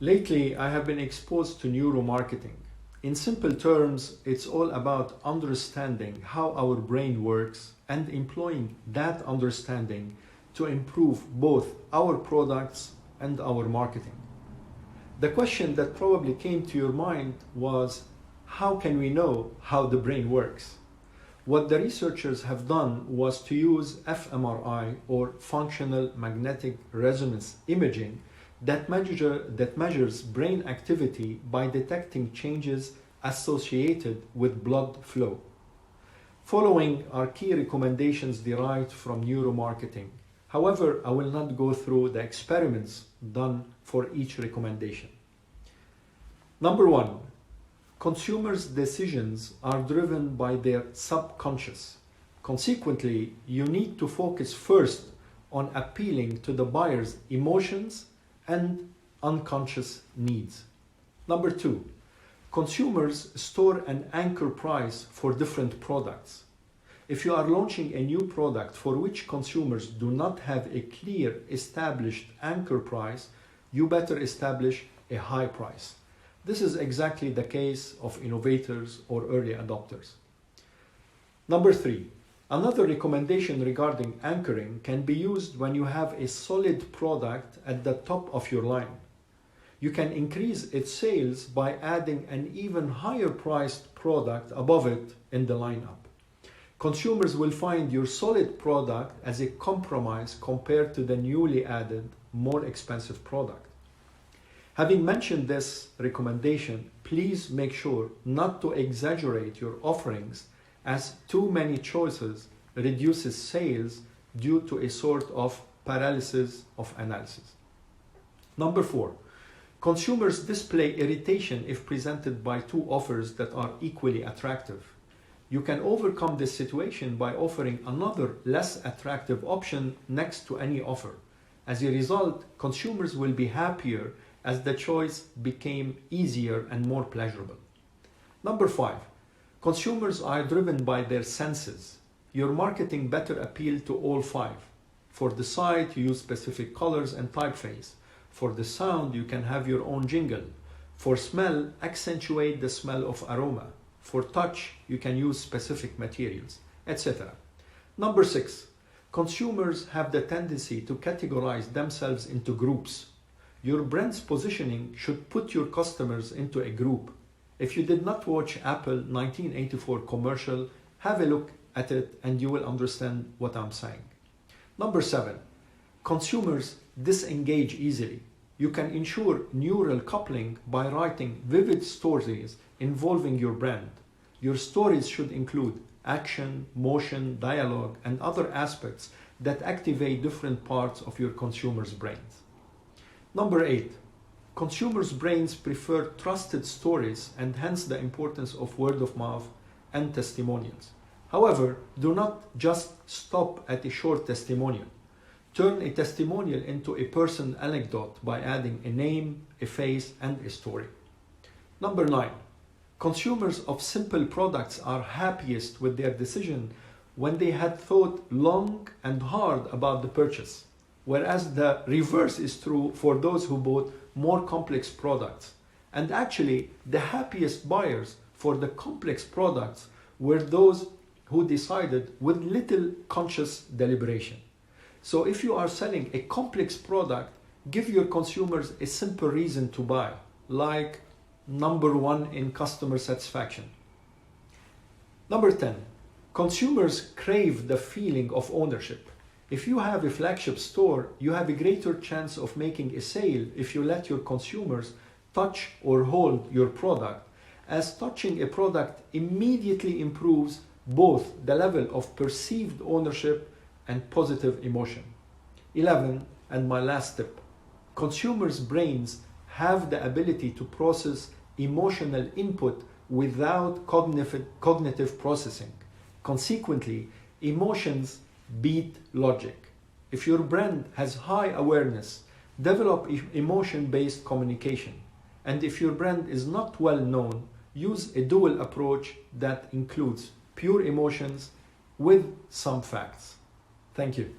Lately, I have been exposed to neuromarketing. In simple terms, it's all about understanding how our brain works and employing that understanding to improve both our products and our marketing. The question that probably came to your mind was, how can we know how the brain works? What the researchers have done was to use fMRI, or functional magnetic resonance imaging, that measures brain activity by detecting changes associated with blood flow. Following are key recommendations derived from neuromarketing. However, I will not go through the experiments done for each recommendation. Number one, consumers' decisions are driven by their subconscious. Consequently, you need to focus first on appealing to the buyer's emotions and unconscious needs. Number two, consumers store an anchor price for different products. If you are launching a new product for which consumers do not have a clear established anchor price, you better establish a high price. This is exactly the case of innovators or early adopters. Number three, another recommendation regarding anchoring can be used when you have a solid product at the top of your line. You can increase its sales by adding an even higher priced product above it in the lineup. Consumers will find your solid product as a compromise compared to the newly added, more expensive product. Having mentioned this recommendation, please make sure not to exaggerate your offerings, as too many choices reduces sales due to a sort of paralysis of analysis. Number four, consumers display irritation if presented by two offers that are equally attractive. You can overcome this situation by offering another less attractive option next to any offer. As a result, consumers will be happier as the choice became easier and more pleasurable. Number five, consumers are driven by their senses. Your marketing better appeal to all five. For the sight, you use specific colors and typeface. For the sound, you can have your own jingle. For smell, accentuate the smell of aroma. For touch, you can use specific materials, etc. Number six, consumers have the tendency to categorize themselves into groups. Your brand's positioning should put your customers into a group. If you did not watch Apple 1984 commercial, have a look at it and you will understand what I'm saying. Number seven, consumers disengage easily. You can ensure neural coupling by writing vivid stories involving your brand. Your stories should include action, motion, dialogue, and other aspects that activate different parts of your consumers' brains. Number eight, consumers' brains prefer trusted stories, and hence the importance of word of mouth and testimonials. However, do not just stop at a short testimonial. Turn a testimonial into a personal anecdote by adding a name, a face, and a story. Number nine, consumers of simple products are happiest with their decision when they had thought long and hard about the purchase, whereas the reverse is true for those who bought more complex products. And actually, the happiest buyers for the complex products were those who decided with little conscious deliberation. So if you are selling a complex product, give your consumers a simple reason to buy, like number one in customer satisfaction. Number 10, consumers crave the feeling of ownership. If you have a flagship store, you have a greater chance of making a sale if you let your consumers touch or hold your product, as touching a product immediately improves both the level of perceived ownership and positive emotion. 11, and my last tip, consumers' brains have the ability to process emotional input without cognitive processing. Consequently, emotions beat logic. If your brand has high awareness, develop emotion-based communication. And if your brand is not well known, use a dual approach that includes pure emotions with some facts. Thank you.